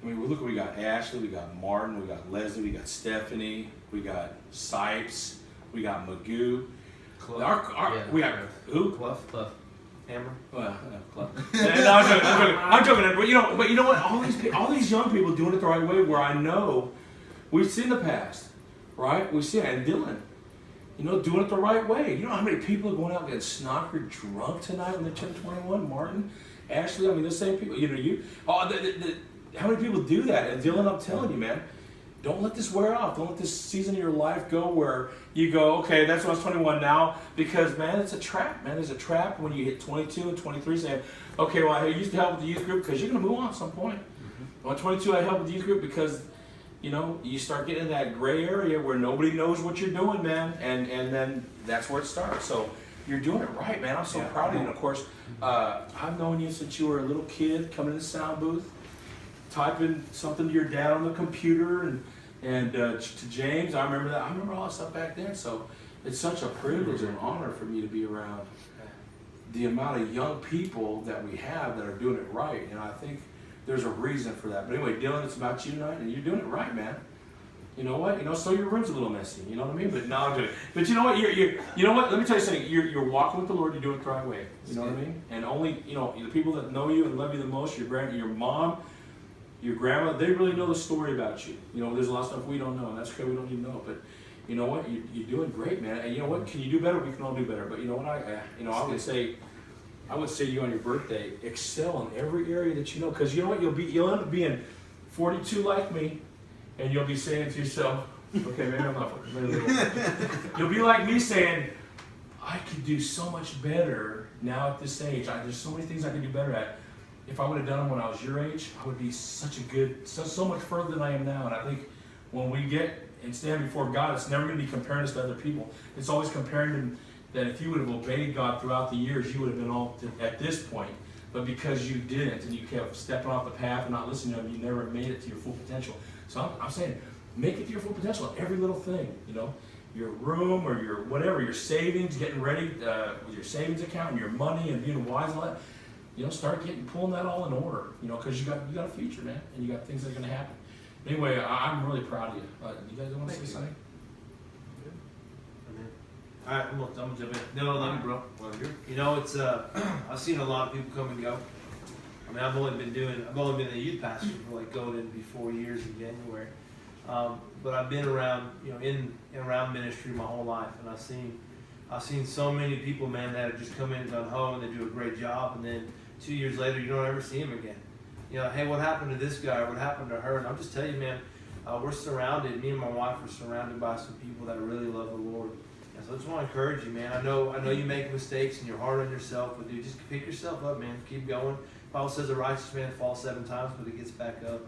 I mean, look, we got Ashley, we got Martin, we got Leslie, we got Stephanie, we got Sipes, we got Magoo. We got who? Clough. Hammer. Well, Clough. No, I'm joking. But you know what? All these young people doing it the right way. Where I know we've seen the past, right? We see it. And Dylan, doing it the right way. You know how many people are going out and getting snockered drunk tonight when they turn 21? Martin, Ashley. I mean, the same people. How many people do that? And Dylan, I'm telling you, man. Don't let this wear off. Don't let this season of your life go where you go, okay, that's when I was 21 now. Because, man, it's a trap, man. There's a trap when you hit 22 and 23 saying, okay, well, I used to help with the youth group because you're going to move on at some point. Mm-hmm. When 22, I help with the youth group because, you start getting in that gray area where nobody knows what you're doing, man. And then that's where it starts. So you're doing it right, man. I'm so proud of you. And, of course, I've known you since you were a little kid coming in the sound booth, typing something to your dad on the computer and to James. I remember that. I remember all that stuff back then. So it's such a privilege and honor for me to be around the amount of young people that we have that are doing it right. And I think there's a reason for that. But anyway, Dylan, it's about you tonight, and you're doing it right, man. You know what? So your room's a little messy. You know what I mean? But no, I'm doing it. But you know what? You know what? Let me tell you something. You're walking with the Lord. You're doing it the right way. You know what I mean? And only the people that know you and love you the most, your mom, your grandma, they really know the story about you. There's a lot of stuff we don't know, and that's okay. We don't need to know. But you know what? You're doing great, man. And you know what? Can you do better? We can all do better. But you know what? I would say to you on your birthday, excel in every area that you know. Because you know what? You'll end up being 42 like me, and you'll be saying to yourself, okay, maybe I'm not. You'll be like me saying, I could do so much better now at this age. There's so many things I could do better at. If I would have done them when I was your age, I would be so much further than I am now. And I think when we get and stand before God, it's never going to be comparing us to other people. It's always comparing them that if you would have obeyed God throughout the years, you would have been all at this point. But because you didn't and you kept stepping off the path and not listening to them, you never made it to your full potential. So I'm saying, make it to your full potential in every little thing. Your room or your whatever, your savings, getting ready with your savings account and your money and being wise and all that. Start pulling that all in order, because you got a future, man, and you got things that are going to happen. Anyway, I'm really proud of you. You guys want to say something? All right, I'm gonna jump in. No, love you, bro. It's I've seen a lot of people come and go. I mean, I've only been a youth pastor for going in 4 years in January, but I've been around, in and around ministry my whole life, and I've seen so many people, man, that have just come in and done and they do a great job, and then 2 years later, you don't ever see them again. Hey, what happened to this guy? Or what happened to her? And I'll just tell you, man, we're surrounded. Me and my wife are surrounded by some people that really love the Lord. And so I just want to encourage you, man. I know you make mistakes and you're hard on yourself, but dude, just pick yourself up, man. Keep going. The Bible says a righteous man falls 7 times, but he gets back up.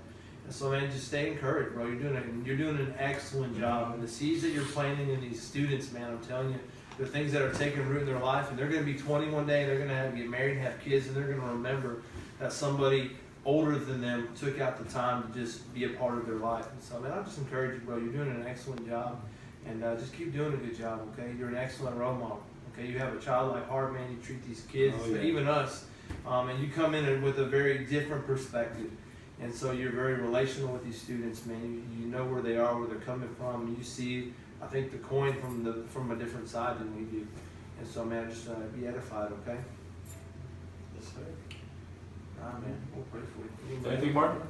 And so, man, just stay encouraged, bro. You're doing an excellent job. And the seeds that you're planting in these students, man, I'm telling you, they're things that are taking root in their life, and they're going to be 20 one day, and they're going to get married and have kids, and they're going to remember that somebody older than them took out the time to just be a part of their life. And so, man, I just encourage you, bro. You're doing an excellent job, and just keep doing a good job, okay? You're an excellent role model, okay? You have a childlike heart, man. You treat these kids, even us, and you come in with a very different perspective. And so you're very relational with these students, man. You know where they are, where they're coming from. You see, I think, the coin from a different side than we do. And so, man, just be edified, okay? Yes, sir. All right, man. We'll pray for you. Anybody? Anything, Martin?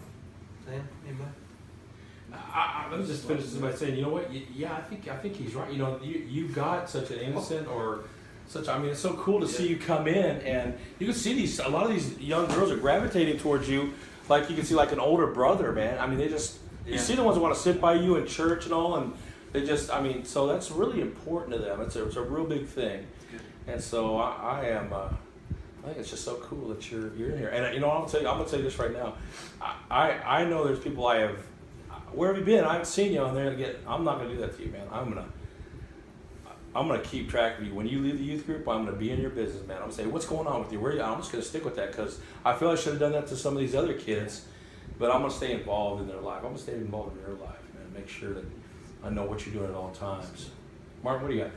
Sam? Anybody? Let me just finish this by saying, you know what? I think he's right. You've got such an innocent it's so cool to see you come in, and you can see a lot of these young girls are gravitating towards you, like you can see like an older brother, man. I mean, you see the ones that want to sit by you in church and all, and they just, so that's really important to them. It's a real big thing. And so I think it's just so cool that you're in here. And I'm gonna tell you this right now. I know there's people where have you been? I haven't seen you on there again. I'm not gonna do that to you, man. I'm gonna keep track of you. When you leave the youth group, I'm gonna be in your business, man. I'm gonna say, what's going on with you? Where are you? I'm just gonna stick with that because I feel I should have done that to some of these other kids, but I'm gonna stay involved in their life. I'm gonna stay involved in your life, man. Make sure that I know what you're doing at all times. Martin, what do you got?